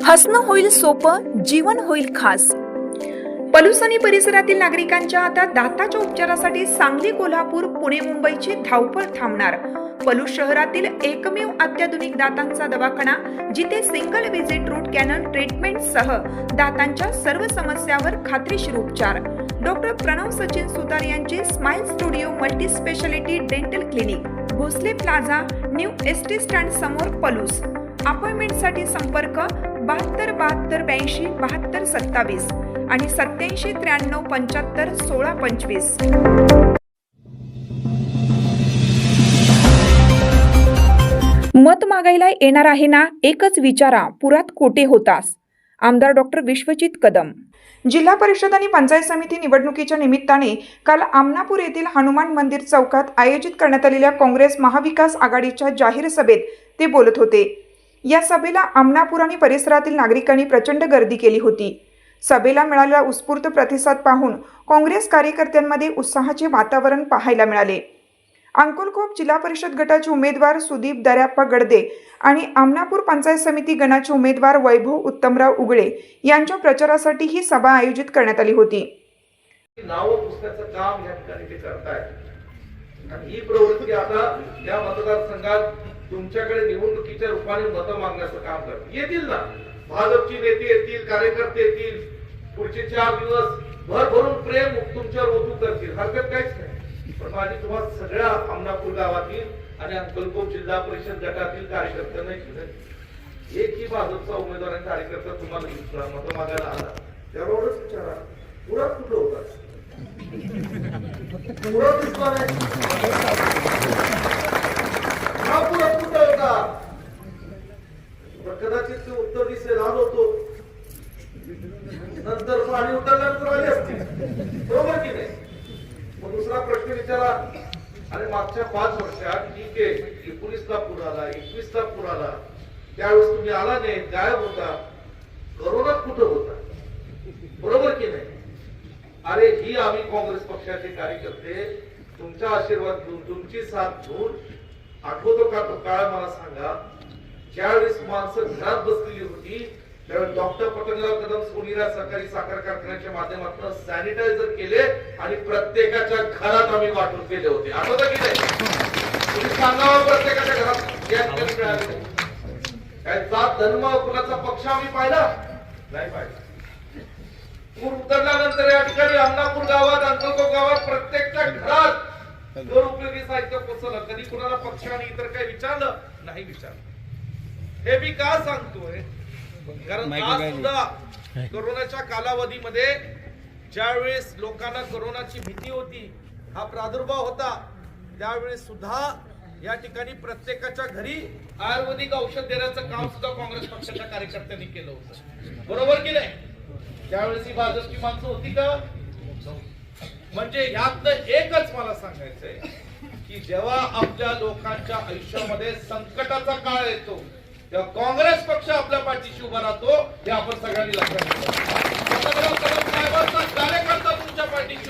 हसणं होईल सोपं, जीवन होईल खास। पलूस आणि परिसरातील नागरिकांच्या आता दाताच्या उपचारासाठी सांगली, कोल्हापूर, पुणे, मुंबईची धावपळ थांबणार। पलूस शहरातील एकमेव अत्याधुनिक दातांचा दवाखाना, जिथे single visit root canal treatment सह दातांच्या सर्व समस्यावर खात्रीशीर उपचार। डॉक्टर प्रणव सचिन सुतार यांचे smile studio multi speciality dental clinic, Bhosale plaza, new ST stand समोर, पलूस। अपॉइंटमेंटसाठी संपर्क 72 72 82 72 27 आणि 87 93 75 16 25। मत मागायला येणार आहे ना, एकच विचारा, पुरात कोठे होतास? आमदार डॉक्टर विश्वजित कदम। जिल्हा परिषद आणि पंचायत समिती निवडणुकीच्या निमित्ताने काल आमनापूर येथील हनुमान मंदिर चौकात आयोजित करण्यात आलेल्या काँग्रेस महाविकास आघाडीच्या जाहीर सभेत ते बोलत होते। या सभेला आमनापूर आणि परिसरातील नागरिकांनी प्रचंड गर्दी केली होती। सभेला मिळालेला उत्स्फूर्त प्रतिसाद पाहून काँग्रेस कार्यकर्त्यांमध्ये उत्साहाचे वातावरण पाहायला मिळाले। अंकुलखोप जिल्हा परिषद गटाचे उमेदवार सुदीप दर्याप्पा गडदे आणि आमनापूर पंचायत समिती गणाचे उमेदवार वैभव उत्तमराव उगळे यांच्या प्रचारासाठी ही सभा आयोजित करण्यात आली होती। नाव पुस्तकाचं काम या ठिकाणी ते करतायत आणि ही प्रवृत्ती आता या मतदारसंघात तुमच्याकडे निवडणुकीच्या रूपाने मतं मागण्याचं काम करते। येतील ना, भाजपची नेते येतील, कार्यकर्ते येतील, पुढचे 4 दिवस भरभरून प्रेम तुमच्यावर ओतू करतील, हरकत काहीच नाही। पण माझी तुम्हाला सगळ्या आमनापूर गावातील आणि अंकलकोप जिल्हा परिषद गटातील कार्यकर्त्यांना एकही भाजपचा उमेदवार आणि कार्यकर्ता तुम्हाला दिसला मतं मागायला आला त्याबरोबरच विचारा, पुरात कुठं होता? पुरात दिसला नाही, पुरात कुठं होता? कदाचित ते उत्तर दिसेल आलो होतो, नंतर पाणी उतरल्यानंतर आले असतील, बरोबर की नाही? मग दुसरा प्रश्न विचारा, आणि मागच्या 5 वर्षात ठीक आहे, 19ला पूर आला, 21ला पूर आला, त्यावेळेस तुम्ही आला नाही, गायब होता, करोनात कुठं होता? बरोबर की नाही? अरे ही आम्ही काँग्रेस पक्षाचे कार्यकर्ते तुमचा आशीर्वाद घेऊन, तुमची साथ घेऊन, आठवतो का तो काळ मला सांगा, ज्यावेळेस माणसं घरात बसलेली होती त्यावेळेस डॉक्टर पतंगराव कदम सोनीरा सहकारी साखर कारखान्याच्या माध्यमातून सॅनिटायझर केले आणि प्रत्येकाच्या घरात आम्ही वाटून केले होते, आठवतं की नाही? तुम्ही सांगावं, प्रत्येकाच्या घरात काय जात धर्म कुणाचा पक्ष आम्ही पाहिला नाही पाहिला। पूर उतरल्यानंतर या ठिकाणी आमनापूर गावात, अंकलकोप गावात प्रत्येकच्या घरात घर उपयोगी साहित्य पोहोचलं। कधी कुणाला पक्ष आणि इतर काही विचारलं नाही, विचारलं। हे मी का सांगतोय, कारण आज सुद्धा कोरोनाच्या कालावधीमध्ये ज्यावेळेस लोकांना कोरोनाची भीती होती, हा प्रादुर्भाव होता, त्यावेळेस सुद्धा या ठिकाणी प्रत्येकाच्या घरी आयुर्वेदिक औषध देण्याचं काम सुद्धा काँग्रेस पक्षाच्या कार्यकर्त्यांनी केलं होतं, बरोबर की नाही? त्यावेळेस ही भाजपची माणसं होती का? म्हणजे यातलं एकच मला सांगायचंय की जेव्हा आपल्या लोकांच्या आयुष्यामध्ये संकटाचा काळ येतो तेव्हा काँग्रेस पक्ष आपल्या पाठीशी उभा राहतो, हे आपण सगळ्यांनी लक्षात ठेवावं। कार्यकर्ता तुमच्या पाठीशी